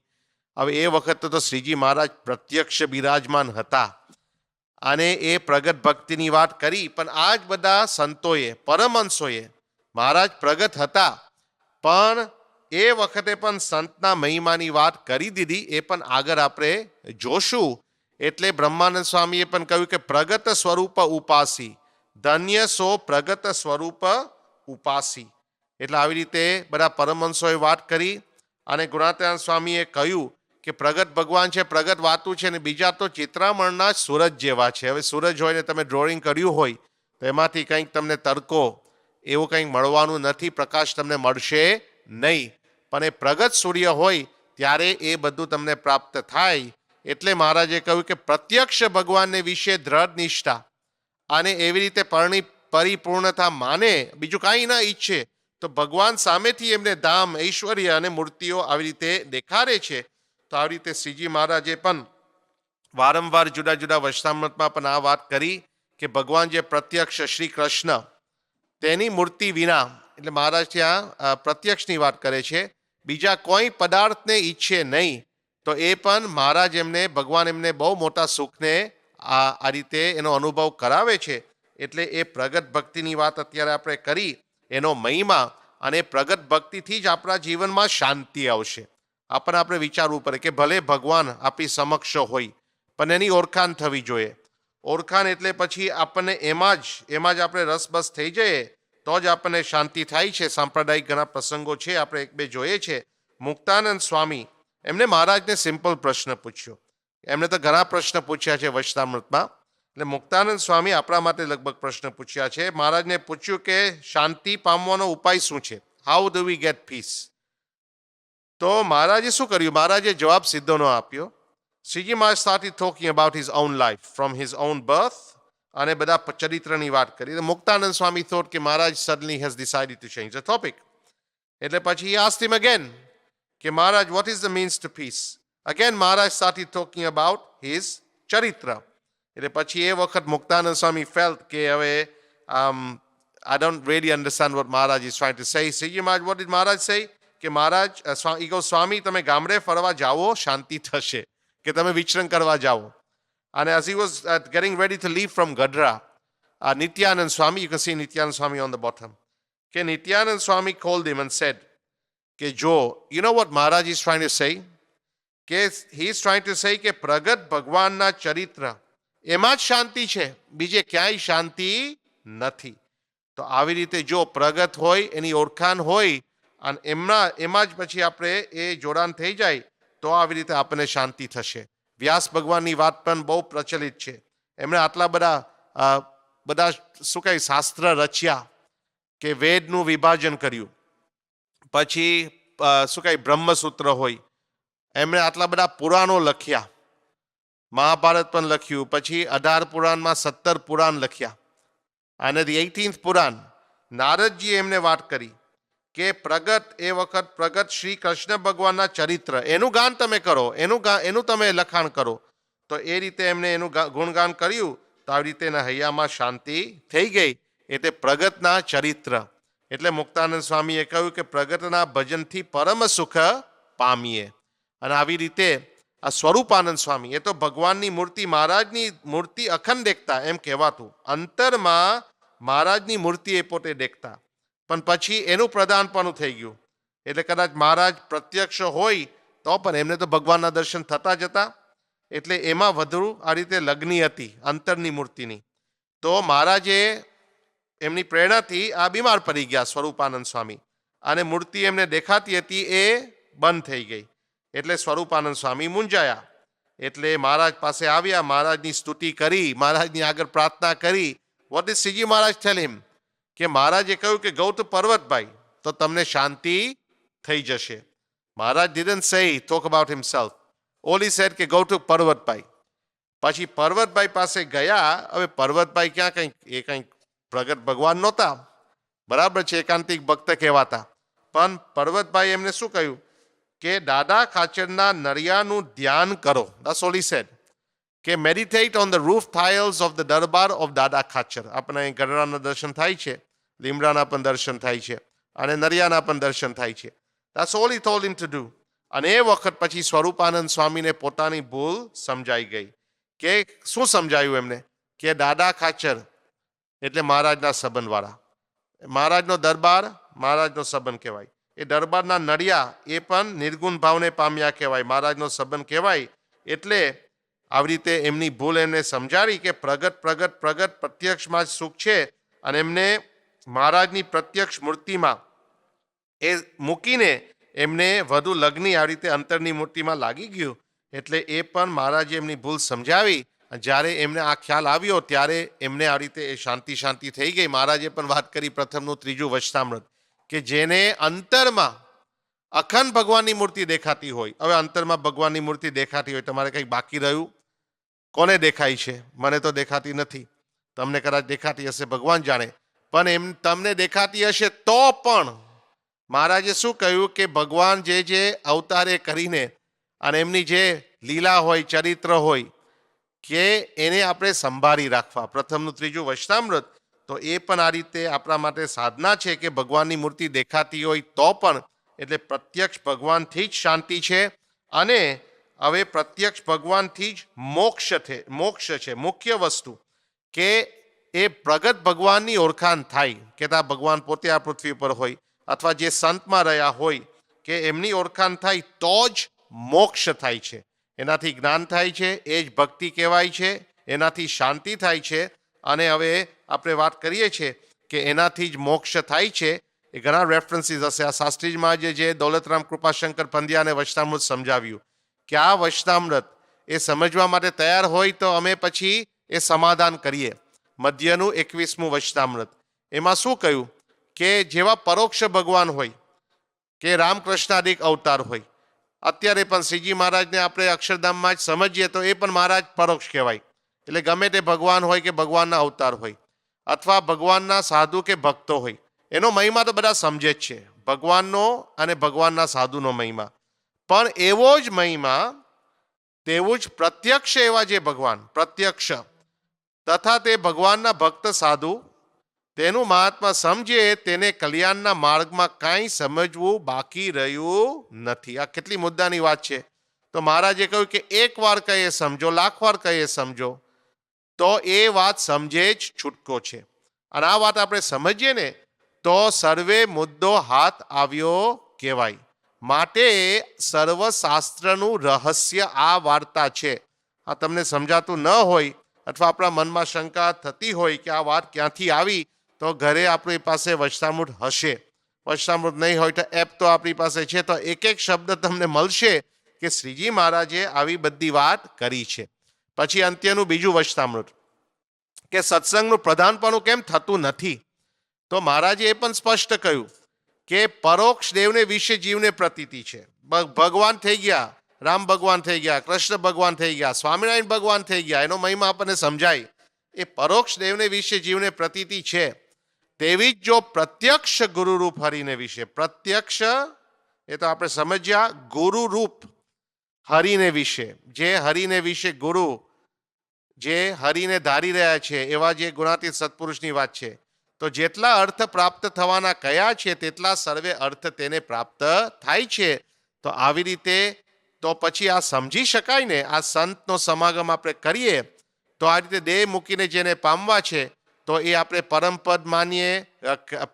Speaker 1: હવે એ વખતે તો શ્રીજી મહારાજ પ્રત્યક્ષ બિરાજમાન હતા અને એ પ્રગટ ભક્તિની વાત કરી. પણ આ જ બધા સંતોએ, પરમહંસોએ, મહારાજ પ્રગટ હતા પણ એ વખતે પણ સંતના મહિમાની વાત કરી દીધી. એ પણ આગળ આપણે જોશું. એટલે બ્રહ્માનંદ સ્વામીએ પણ કહ્યું કે પ્રગટ સ્વરૂપ ઉપાસી, ધન્ય સો પ્રગટ સ્વરૂપ ઉપાસી. એટલે આવી રીતે બધા પરમહંસોએ વાત કરી. અને ગુણાતીતાનંદ સ્વામીએ કહ્યું કે પ્રગટ ભગવાન છે, પ્રગટ વાતું છે, ને બીજા તો ચિત્રામણના સૂરજ જેવા છે. હવે સૂરજ હોય ને તમે ડ્રોઈંગ કર્યું હોય તો એમાંથી કંઈક તમને તડકો એવું કંઈક મળવાનું નથી, પ્રકાશ તમને મળશે નહીં. પણ એ પ્રગટ સૂર્ય હોય ત્યારે એ બધું તમને પ્રાપ્ત થાય. એટલે મહારાજે કહ્યું કે પ્રત્યક્ષ ભગવાનને વિશે દ્રઢ નિષ્ઠા અને એવી રીતે પરિપૂર્ણતા માને, બીજું કાંઈ ના ઈચ્છે, તો ભગવાન સામેથી એમને ધામ, ઐશ્વર્ય અને મૂર્તિઓ આવી રીતે દેખાડે છે. તો આવી રીતે શ્રીજી મહારાજે પણ વારંવાર જુદા જુદા વચનામૃતમાં પણ આ વાત કરી કે ભગવાન જે પ્રત્યક્ષ શ્રી કૃષ્ણ, તેની મૂર્તિ વિના, એટલે મહારાજ ત્યાં પ્રત્યક્ષની વાત કરે છે, બીજા કોઈ પદાર્થને ઈચ્છે નહીં. તો એ પણ મહારાજ એમને, ભગવાન એમને બહુ મોટા સુખને આ રીતે એનો અનુભવ કરાવે છે. એટલે એ પ્રગટ ભક્તિની વાત અત્યારે આપણે કરી, એનો મહિમા, અને પ્રગટ ભક્તિથી જ આપણા જીવનમાં શાંતિ આવશે. આપણને આપણે વિચારવું પડે કે ભલે ભગવાન આપણી સમક્ષ હોય પણ એની ઓળખાણ થવી જોઈએ. ઓળખાણ એટલે પછી આપણને એમાં જ આપણે રસબસ થઈ જઈએ તો જ આપણને શાંતિ થાય છે. સાંપ્રદાયિક ઘણા પ્રસંગો છે, આપણે એક બે જોઈએ છે. મુક્તાનંદ સ્વામી, એમને મહારાજને સિમ્પલ પ્રશ્ન પૂછ્યો. એમને તો ઘણા પ્રશ્ન પૂછ્યા છે વચનામૃતમાં. એટલે મુક્તાનંદ સ્વામી આપણા માટે લગભગ પ્રશ્ન પૂછ્યા છે. મહારાજને પૂછ્યું કે શાંતિ પામવાનો ઉપાય શું છે? How do we get peace? તો મહારાજે શું કર્યું? મહારાજે જવાબ સીધો ન આપ્યો. શ્રીજી મહારાજ started talking about his own life, from his own birth, અને બધા ચરિત્રની વાત કરી. મુક્તાનંદ સ્વામી thought કે મહારાજ suddenly has decided to change the topic. એટલે પછી he asked him again કે મહારાજ, what is the means to peace? Again, Maharaj started talking about his charitra. એટલે પછી એ વખત મુક્તાનંદ સ્વામી felt કે હવે I don't really understand what Maharaj is trying to say. Sriji Maharaj, what did Maharaj say? કે મહારાજ he goes, સ્વામી તમે ગામડે ફરવા જાઓ શાંતિ થશે, કે તમે વિચરણ કરવા જાઓ. And as he was getting ready to leave from Gadra, Nityanand Swami, you can see Nityanand Swami on the bottom. Okay, Nityanand Swami called him and said, "Ke Jo, you know what Maharaj is trying to say? Ke he is trying to say કે પ્રગટ ભગવાનના ચરિત્ર એમાં જ શાંતિ છે, બીજે ક્યાંય શાંતિ નથી." તો આવી રીતે જો પ્રગટ હોય, એની ઓળખાણ હોય અને એમાં જ પછી આપણે એ જોડાણ થઈ જાય તો આવી રીતે આપણને શાંતિ થશે. વ્યાસ ભગવાનની વાત પણ બહુ પ્રચલિત છે. એમણે આટલા બધા શું કહે શાસ્ત્ર રચ્યા, કે વેદનું વિભાજન કર્યું, પછી શું કહે બ્રહ્મસૂત્ર હોય, એમણે આટલા બધા પુરાણો લખ્યા, મહાભારત પણ લખ્યું, પછી 18 પુરાણમાં 17 પુરાણ લખ્યા. અને ધી 18th પુરાણ નારદજીએ એમને વાત કરી કે પ્રગટ એ વખત પ્રગટ શ્રી કૃષ્ણ ભગવાનના ચરિત્ર એનું ગાન તમે કરો, એનું તમે લખાણ કરો. તો એ રીતે એમને એનું ગુણગાન કર્યું તો આવી રીતે એના હૈયામાં શાંતિ થઈ ગઈ. એટલે પ્રગટના ચરિત્ર એટલે મુક્તાનંદ સ્વામીએ કહ્યું કે પ્રગટના ભજનથી પરમ સુખ પામીએ. અને આવી રીતે આ સ્વરૂપાનંદ સ્વામી એ તો ભગવાનની મૂર્તિ, મહારાજની મૂર્તિ અખંડ દેખતા એમ કહેવાતું. અંતરમાં મહારાજની મૂર્તિ એ પોતે દેખતા, પણ પછી એનું પ્રદાનપણું થઈ ગયું. એટલે કદાચ મહારાજ પ્રત્યક્ષ હોય તો પણ એમને તો ભગવાનના દર્શન થતા જતા. એટલે એમાં વધુ આ રીતે લગ્ની હતી અંતરની મૂર્તિની. તો મહારાજે એમની પ્રેરણાથી આ બીમાર પડી ગયા સ્વરૂપાનંદ સ્વામી, અને મૂર્તિ એમને દેખાતી હતી એ બંધ થઈ ગઈ. એટલે સ્વરૂપાનંદ સ્વામી મૂંઝાયા. એટલે મહારાજ પાસે આવ્યા, મહારાજની સ્તુતિ કરી, મહારાજની આગળ પ્રાર્થના કરી. વોટ ઇઝ શ્રીજી મહારાજ ટેલ હિમ? કે મહારાજે કહ્યું કે ગો ટુ પર્વતભાઈ તો તમને શાંતિ થઈ જશે. મહારાજ ડિડન્ટ સે ટોક અબાઉટ હિમસેલ્ફ, ઓલી સેડ કે ગો ટુ પર્વતભાઈ. પછી પર્વતભાઈ પાસે ગયા. હવે પર્વતભાઈ ક્યાં કંઈક પ્રગટ ભગવાન નહોતા, બરાબર છે, એકાંતિક ભક્ત કહેવાતા. પણ પર્વતભાઈ એમને શું કહ્યું કે દાદા ખાચરના નરિયાનું ધ્યાન કરો. That's all he said. કે meditate on the roof tiles of the darbar of Dada Khachar. આપણે ગઢડાના દર્શન થાય છે, લીમડાના પણ દર્શન થાય છે, અને નરિયાના પણ દર્શન થાય છે. That's all he told him to do. અને એ વખત પછી સ્વરૂપાનંદ સ્વામીને પોતાની ભૂલ સમજાઈ ગઈ. કે શું સમજાયું એમને? કે દાદા ખાચર એટલે મહારાજના સંબંધવાળા, મહારાજનો દરબાર મહારાજનો સંબંધ કહેવાય. એ દરબારના નડિયા એ પણ નિર્ગુણ ભાવને પામ્યા કહેવાય, મહારાજનો સંબંધ કહેવાય. એટલે આવી રીતે એમની ભૂલ એમને સમજાવી કે પ્રગટ પ્રત્યક્ષમાં જ સુખ છે. અને એમને મહારાજની પ્રત્યક્ષ મૂર્તિમાં એ મૂકીને એમને વધુ લગ્ની આવી રીતે અંતરની મૂર્તિમાં લાગી ગયું. એટલે એ પણ મહારાજે એમની ભૂલ સમજાવી. જ્યારે એમને આ ખ્યાલ આવ્યો ત્યારે એમને આ રીતે એ શાંતિ થઈ ગઈ. મહારાજે પણ વાત કરી પ્રથમનું 3જું વચનામૃત, કે જેને અંતરમાં અખંડ ભગવાનની મૂર્તિ દેખાતી હોય. હવે અંતરમાં ભગવાનની મૂર્તિ દેખાતી હોય, તમારે કંઈક બાકી રહ્યું? કોને દેખાય છે? મને તો દેખાતી નથી, તમને કદાચ દેખાતી હશે, ભગવાન જાણે. પણ એમ તમને દેખાતી હશે તો પણ મહારાજે શું કહ્યું કે ભગવાન જે અવતારે કરીને અને એમની જે લીલા હોય, ચરિત્ર હોય, કે એને આપણે સંભાળી રાખવા. પ્રથમનું 3જું વચનામૃત. તો એ પણ આ રીતે આપણા માટે સાધના છે કે ભગવાનની મૂર્તિ દેખાતી હોય તો પણ, એટલે પ્રત્યક્ષ ભગવાનથી જ શાંતિ છે. અને હવે પ્રત્યક્ષ ભગવાનથી જ મોક્ષ છે મુખ્ય વસ્તુ. કે એ પ્રગટ ભગવાનની ઓળખાણ થાય, કે ત્યાં ભગવાન પોતે આ પૃથ્વી પર હોય, અથવા જે સંતમાં રહ્યા હોય, કે એમની ઓળખાણ થાય તો જ મોક્ષ થાય છે. એનાથી જ્ઞાન થાય છે, એ જ ભક્તિ કહેવાય છે, એનાથી શાંતિ થાય છે. અને હવે આપણે વાત કરીએ છીએ કે એનાથી જ મોક્ષ થાય છે. એ ઘણા રેફરન્સીસ હશે. આ શાસ્ત્રીજમાં જે દૌલતરામ કૃપાશંકર પંડ્યાને વચનામૃત સમજાવ્યું, કે આ વચનામૃત એ સમજવા માટે તૈયાર હોય તો અમે પછી એ સમાધાન કરીએ. મધ્યનું 21મું વચનામૃત, એમાં શું કહ્યું કે જેવા પરોક્ષ ભગવાન હોય, કે રામકૃષ્ણાદિક અવતાર હોય, અત્યારે પણ શ્રીજી મહારાજને આપણે અક્ષરધામમાં જ સમજીએ તો એ પણ મહારાજ પરોક્ષ કહેવાય. એટલે ગમે તે ભગવાન હોય કે ભગવાનના અવતાર હોય, અથવા ભગવાનના સાધુ કે ભક્તો હોય, એનો મહિમા તો બધા સમજે જ છે, ભગવાનનો અને ભગવાનના સાધુનો મહિમા. પણ એવો જ મહિમા તેવું જ પ્રત્યક્ષ એવા જે ભગવાન પ્રત્યક્ષ તથા તે ભગવાનના ભક્ત સાધુ તેનું મહાત્મા સમજે તેને કલ્યાણના માર્ગમાં કાંઈ સમજવું બાકી રહ્યું નથી. આ કેટલી મુદ્દાની વાત છે. તો મહારાજે કહ્યું કે એક વાર કહીએ સમજો, લાખ વાર કહીએ સમજો, તો એ વાત સમજે જ છૂટકો છે. અને આ વાત આપણે સમજીએ ને તો સર્વે મુદ્દો હાથ આવ્યો કહેવાય. માટે સર્વશાસ્ત્રનું રહસ્ય આ વાર્તા છે. આ તમને સમજાતું ન હોય અથવા આપણા મનમાં શંકા થતી હોય કે આ વાત ક્યાંથી આવી, તો ઘરે આપણી પાસે વચનામૃત હશે. વચનામૃત નહીં હોય તો એપ તો આપણી પાસે છે, તો એક એક શબ્દ તમને મળશે કે શ્રીજી મહારાજે આવી બધી વાત કરી છે. પછી અંત્યનું બીજું વચનામૃત કે સત્સંગનું પ્રધાનપણું કેમ થતું નથી, તો મહારાજે એ પણ સ્પષ્ટ કહ્યું કે પરોક્ષ દેવને વિશે જીવને પ્રતીતિ છે. ભગવાન થઈ ગયા, રામ ભગવાન થઈ ગયા, કૃષ્ણ ભગવાન થઈ ગયા, સ્વામિનારાયણ ભગવાન થઈ ગયા, એનો મહિમા આપણને સમજાય. એ પરોક્ષ દેવને વિશે જીવને પ્રતીતિ છે. તેવી જ જો પ્રત્યક્ષ ગુરુરૂપ હરિને વિશે, પ્રત્યક્ષ એ તો આપણે સમજ્યા, ગુરુરૂપ હરિને વિશે, જે હરિને વિશે ગુરુ, જે હરિને ધારી રહ્યા છે એવા જે ગુણાતીત સત્પુરુષની વાત છે. તો જેટલા અર્થ પ્રાપ્ત થવાના કયા છે તેટલા સર્વે અર્થ તેને પ્રાપ્ત થાય છે. તો આવી રીતે તો પછી આ સમજી શકાય ને. આ સંતનો સમાગમ આપણે કરીએ તો આ રીતે દેહ મૂકીને જેને પામવા છે તો એ આપણે પરમપદ માનીએ,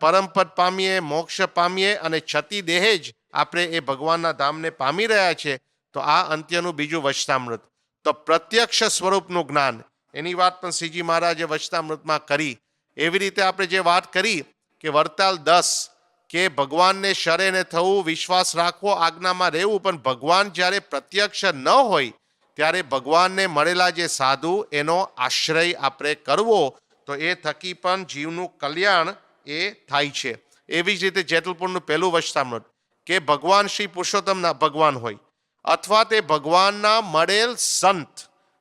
Speaker 1: પરમપદ પામીએ, મોક્ષ પામીએ અને છતી દેહે જ આપણે એ ભગવાનના ધામને પામી રહ્યા છે. તો આ અંત્યનું બીજું વચનામૃત. તો પ્રત્યક્ષ સ્વરૂપનું જ્ઞાન, એની વાત પણ શ્રીજી મહારાજે વચનામૃતમાં કરી. એવી રીતે આપણે જે વાત કરી કે વરતાલ 10 કે ભગવાનને શરણે થવું, વિશ્વાસ રાખવો, આજ્ઞામાં રહેવું, પણ ભગવાન જ્યારે પ્રત્યક્ષ ન હોય ત્યારે ભગવાનને મળેલા જે સાધુ એનો આશ્રય આપણે કરવો, તો એ થકી પણ જીવનું કલ્યાણ એ થાય છે. એવી જ રીતે જેતલપુરનું પહેલું વચનામૃત કે ભગવાન શ્રી પુરુષોત્તમના ભગવાન હોય અથવા તે ભગવાનના મળેલ સંત,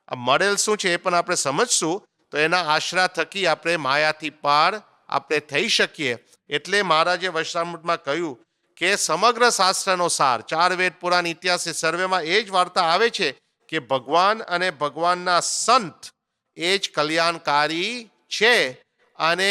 Speaker 1: આ મળેલ શું છે એ પણ આપણે સમજશું. તો એના આશરા થકી આપણે માયાથી પાર આપણે થઈ શકીએ. એટલે મહારાજે વચનામૃતમાં કહ્યું કે સમગ્ર શાસ્ત્રનો સાર, 4 વેદ પુરાણ ઇતિહાસ સર્વેમાં એ જ વાર્તા આવે છે કે ભગવાન અને ભગવાનના સંત એ જ કલ્યાણકારી છે. અને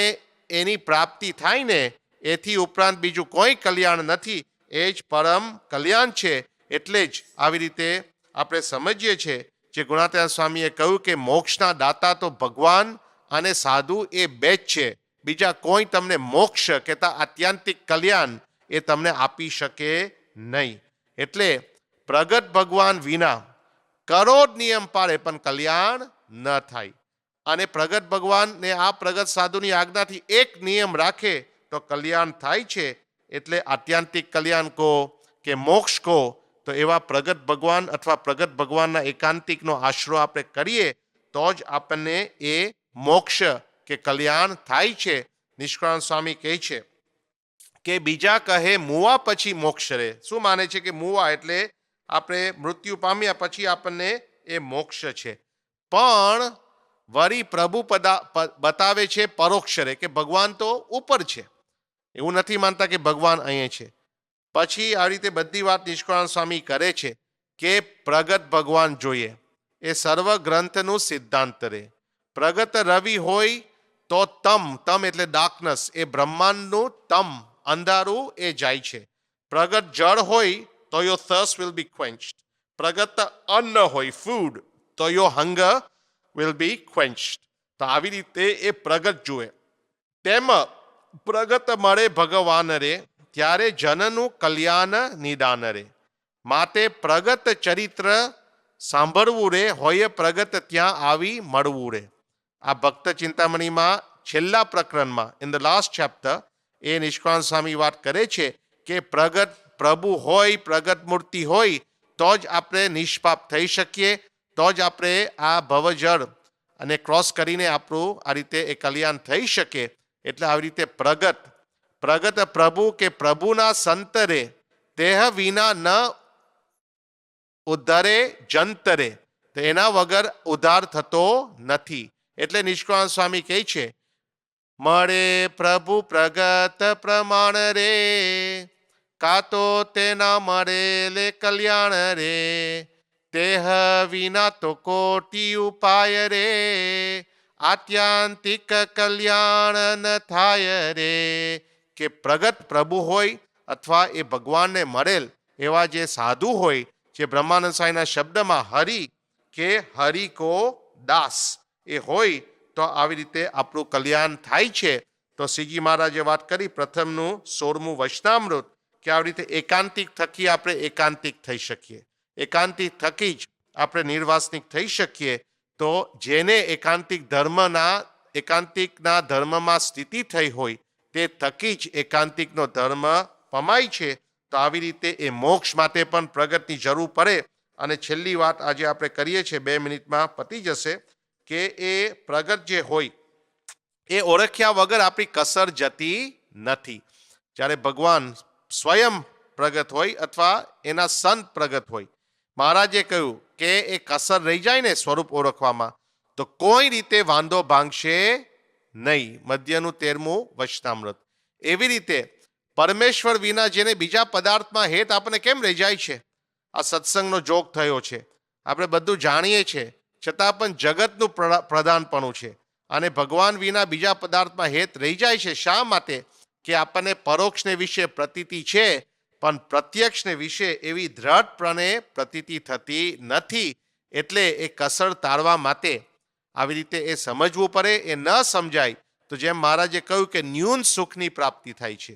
Speaker 1: એની પ્રાપ્તિ થાય ને એથી ઉપરાંત બીજું કોઈ કલ્યાણ નથી, એ જ પરમ કલ્યાણ છે. એટલે જ આવી રીતે આપણે સમજીએ છીએ જે ગુણાતીતાનંદ સ્વામીએ કહ્યું કે મોક્ષના દાતા તો ભગવાન અને સાધુ એ બે જ છે. બીજા કોઈ તમને મોક્ષ કહેતા આત્યંતિક કલ્યાણ એ તમને આપી શકે નહીં. એટલે પ્રગટ ભગવાન વિના કરોડ નિયમ પાળે પણ કલ્યાણ ન થાય. અને પ્રગટ ભગવાન ને આ પ્રગટ સાધુની આજ્ઞાથી એક નિયમ રાખે તો કલ્યાણ થાય છે. એટલે આત્યંતિક કલ્યાણ કહો કે મોક્ષ કહો, તો એવા પ્રગટ ભગવાન અથવા પ્રગટ ભગવાનના એકાંતિકનો આશરો આપણે કરીએ તો જ આપણને એ મોક્ષ કે કલ્યાણ થાય છે. નિષ્કળાનંદ સ્વામી કહે છે કે બીજા કહે મુવા પછી મોક્ષ રહે. શું માને છે કે મુવા એટલે આપણે મૃત્યુ પામ્યા પછી આપણને એ મોક્ષ છે. પણ વળી પ્રભુ બતાવે છે પરોક્ષ રહે કે ભગવાન તો ઉપર છે, એવું નથી માનતા કે ભગવાન અહીંયા છે. પછી આવી રીતે બધી વાત નિષ્કળાનંદ સ્વામી કરે છે કે પ્રગટ ભગવાન જોઈએ એ સર્વ ગ્રંથનું સિદ્ધાંત રહે. પ્રગટ રવિ હોય તો તમ એટલે ડાર્કનેસ, એ બ્રહ્માંડનું તમ અંધારું એ જાય છે. પ્રગટ જળ હોય તો યોર થર્સ્ટ વિલ બી ક્વેન્ચ્ડ. પ્રગટ અન્ન હોય ફૂડ તો યોર હંગર વિલ બી ક્વેન્ચ્ડ. તો આવી રીતે એ પ્રગટ જુએ. તેમ પ્રગટ મળે ભગવાન રે ત્યારે જનનું કલ્યાણ નિદાન રે. માટે પ્રગટ ચરિત્ર સાંભળવું રે હોય પ્રગટ ત્યાં આવી મળવું રે. આ ભક્ત ચિંતામણીમાં છેલ્લા પ્રકરણમાં ઇન ધ લાસ્ટ ચેપ્ટર એ નિષ્કળાનંદ સ્વામી વાત કરે છે કે પ્રગટ પ્રભુ હોય, પ્રગટ મૂર્તિ હોય તો જ આપણે નિષ્પાપ થઈ શકીએ, તો જ આપણે આ ભવજળ અને ક્રોસ કરીને આપણું આ રીતે એ કલ્યાણ થઈ શકે. એટલે આવી રીતે પ્રગટ પ્રભુ કે પ્રભુના સંતરે દેહ વિના ન ઉદ્ધારે જંતરે, તો એના વગર ઉદ્ધાર થતો નથી. એટલે નિષ્કળાનંદ સ્વામી કહે છે મળે પ્રભુ પ્રગટ પ્રમાણ રે કા તો તેના મળે લે કલ્યાણ રે તેહ વિના તો કોટી ઉપાય રે, આત્યાંતિક કલ્યાણ ન થાય રે. કે પ્રગટ પ્રભુ હોય અથવા એ ભગવાનને મળેલ એવા જે સાધુ હોય, જે બ્રહ્માનંદ સ્વામીના શબ્દમાં હરિ કે હરિ કો દાસ એ હોય, તો આવી રીતે આપણું કલ્યાણ થાય છે. તો શ્રીજી મહારાજે વાત કરી પ્રથમનું 16મું વચનામૃત, કે આવી રીતે એકાંતિક થકી આપણે એકાંતિક થઈ શકીએ, એકાંતિક થકી જ આપણે નિર્વાસનિક થઈ શકીએ. તો જેને એકાંતિકના ધર્મમાં સ્થિતિ થઈ હોય તે થકી જ એકાંતિકનો ધર્મ પમાય છે. તો આવી રીતે એ મોક્ષ માટે પણ પ્રગટની જરૂર પડે. અને છેલ્લી વાત આજે આપણે કરીએ છીએ, 2 મિનિટમાં પતી જશે, કે એ પ્રગટ જે હોય એ ઓળખ્યા વગર આપણી કસર જતી નથી. જ્યારે ભગવાન સ્વયં પ્રગટ હોય અથવા એના સંત પ્રગટ હોય, મહારાજે કહ્યું કે એ કસર રહી જાય ને સ્વરૂપ ઓળખવામાં, તો કોઈ રીતે વાંધો ભાંગશે નહીં. મધ્યનું 13મું વચનામૃત. એવી રીતે પરમેશ્વર વિના જેને બીજા પદાર્થમાં હેત આપણને કેમ રહી જાય છે? આ સત્સંગનો જોગ થયો છે, આપણે બધું જાણીએ છીએ, છતાં પણ જગતનું પ્રધાનપણું છે. અને ભગવાન વિના બીજા પદાર્થમાં હેત રહી જાય છે. શા માટે? કે આપણને પરોક્ષને વિશે પ્રતીતિ છે, પણ પ્રત્યક્ષને વિશે એવી દ્રઢપણે પ્રતીતિ થતી નથી. એટલે એ કસર તારવા માટે આવી રીતે એ સમજવું પડે. એ ન સમજાય તો જેમ મહારાજે કહ્યું કે ન્યૂન સુખની પ્રાપ્તિ થાય છે.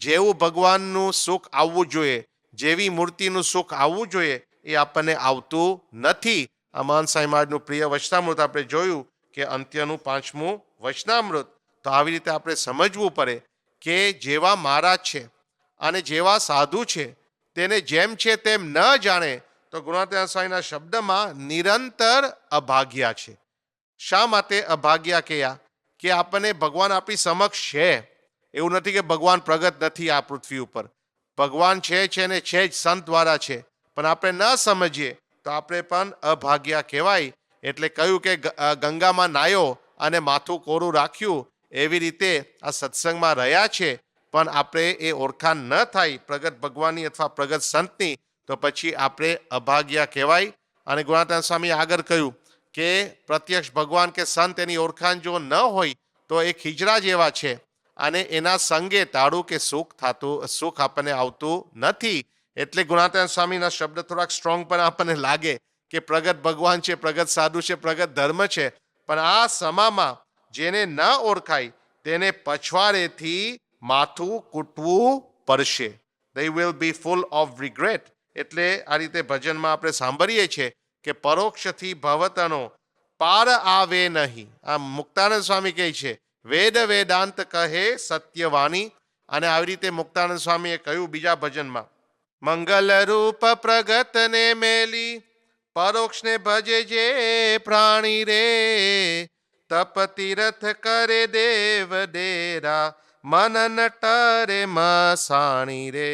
Speaker 1: જેવું ભગવાનનું સુખ આવવું જોઈએ, જેવી મૂર્તિનું સુખ આવવું જોઈએ, એ આપણને આવતું નથી. આ મહાન સાંઈ મહારાજનું પ્રિય વચનામૃત આપણે જોયું કે અંત્યનું 5મું વચનામૃત. તો આવી રીતે આપણે સમજવું પડે કે જેવા મહારાજ છે અને જેવા સાધુ છે તેને જેમ છે તેમ ન જાણે તો ગુણાતીતાનંદ સ્વામીના શબ્દમાં નિરંતર અભાગ્યા છે. શા માટે અભાગ્યા કયા? કે આપણને ભગવાન આપણી સમક્ષ છે, એવું નથી કે ભગવાન પ્રગટ નથી આ પૃથ્વી ઉપર. ભગવાન છે ને છે જ, સંત દ્વારા છે, પણ આપણે ન સમજીએ તો આપણે પણ અભાગ્યા કહેવાય. એટલે કહ્યું કે ગંગામાં નાયો અને માથું કોરું રાખ્યું, એવી રીતે આ સત્સંગમાં રહ્યા છે, પણ આપણે એ ઓળખાણ ન થાય પ્રગટ ભગવાનની અથવા પ્રગટ સંતની, તો પછી આપણે અભાગ્યા કહેવાય. અને ગુણાતીતાનંદ સ્વામી આગળ કહ્યું કે પ્રત્યક્ષ ભગવાન કે સંત એની ઓળખાણ જો ન હોય તો એ ખીજડા જેવા છે, અને એના સંગે તાળું કે સુખ આપણને આવતું નથી. એટલે ગુણાતીતાનંદ સ્વામીના શબ્દ થોડાક સ્ટ્રોંગ પણ આપણને લાગે કે પ્રગટ ભગવાન છે, પ્રગટ સાધુ છે, પ્રગટ ધર્મ છે, પણ આ સમામાં જેને ન ઓળખાય તેને પછવાડેથી માથું કૂટવું પડશે. They will be full of regret. એટલે આ રીતે ભજનમાં આપણે સાંભળીએ છીએ કે પરોક્ષથી ભવતનો પાર આવે નહીં. આ મુક્તાનંદ સ્વામી કહે છે, વેદ વેદાંત કહે સત્યવાણી. અને આવી રીતે મુક્તાનંદ સ્વામીએ કહ્યું બીજા ભજનમાં, મંગલ રૂપ પ્રગટને મેલી પરોક્ષને ભજે જે પ્રાણી રે, તપ તીરથ કરે દેવ ડેરા મનન ટરે મસાણી રે.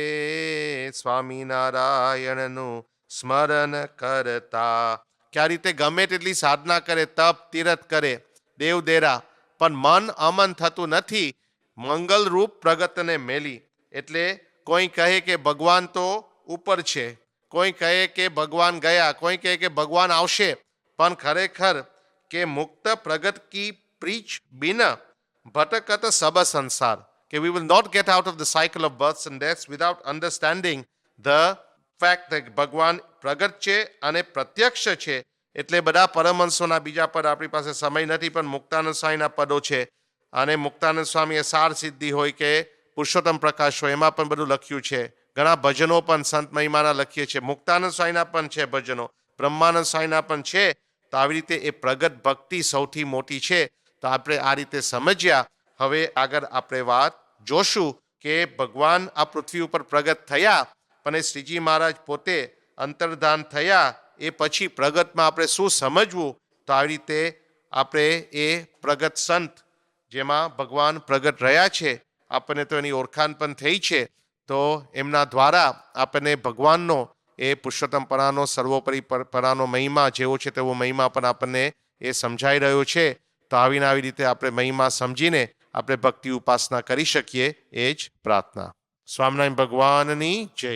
Speaker 1: સ્વામિનારાયણનું સ્મરણ કરતા કે આ રીતે ગમે તેટલી સાધના કરે, તપ તીરથ કરે, દેવ ડેરા, પણ મન અમન થતું નથી. મંગલ રૂપ પ્રગટને મેલી. એટલે કોઈ કહે કે ભગવાન તો ઉપર છે, કોઈ કહે કે ભગવાન ગયા, કોઈ કહે કે ભગવાન આવશે, પણ ખરેખર કે મુક્ત પ્રગટ કી પ્રીચ બિના ભટકત સબ સંસાર. કે we will not get out of the cycle of births and deaths without understanding the fact that ભગવાન પ્રગટ છે અને પ્રત્યક્ષ છે. એટલે બધા પરમહંસોના બીજા પદ આપણી પાસે સમય નથી, પણ મુક્તાનંદ સ્વામીના પદો છે. અને મુક્તાનંદ સ્વામીએ સાર સિદ્ધિ હોય કે પુરુષોત્તમ પ્રકાશ હોય, એમાં પણ બધું લખ્યું છે. ઘણા ભજનો પણ સંત મહિમાના લખીએ છીએ. મુક્તાનંદ સ્વામીના પણ છે ભજનો, બ્રહ્માનંદ સ્વામીના પણ છે. તો આવી રીતે એ પ્રગટ ભક્તિ સૌથી મોટી છે. તો આપણે આ રીતે સમજ્યા. હવે આગળ આપણે વાત જોશું કે ભગવાન આ પૃથ્વી ઉપર પ્રગટ થયા, પણ એ શ્રીજી મહારાજ પોતે અંતર્ધાન થયા એ પછી પ્રગટમાં આપણે શું સમજવું. તો આવી રીતે આપણે એ પ્રગટ સંત જેમાં ભગવાન પ્રગટ રહ્યા છે, આપણને તો એની ઓળખાણ પણ થઈ છે. તો એમના દ્વારા આપણને ભગવાનનો એ પુરુષોત્તમપણાનો સર્વોપરી પરાનો મહિમા જેવો છે તેવો મહિમા પણ આપણને એ સમજાઈ રહ્યો છે. તો આવીને આવી રીતે આપણે મહિમા સમજીને આપણે ભક્તિ ઉપાસના કરી શકીએ, એ જ પ્રાર્થના. સ્વામિનારાયણ ભગવાનની જય.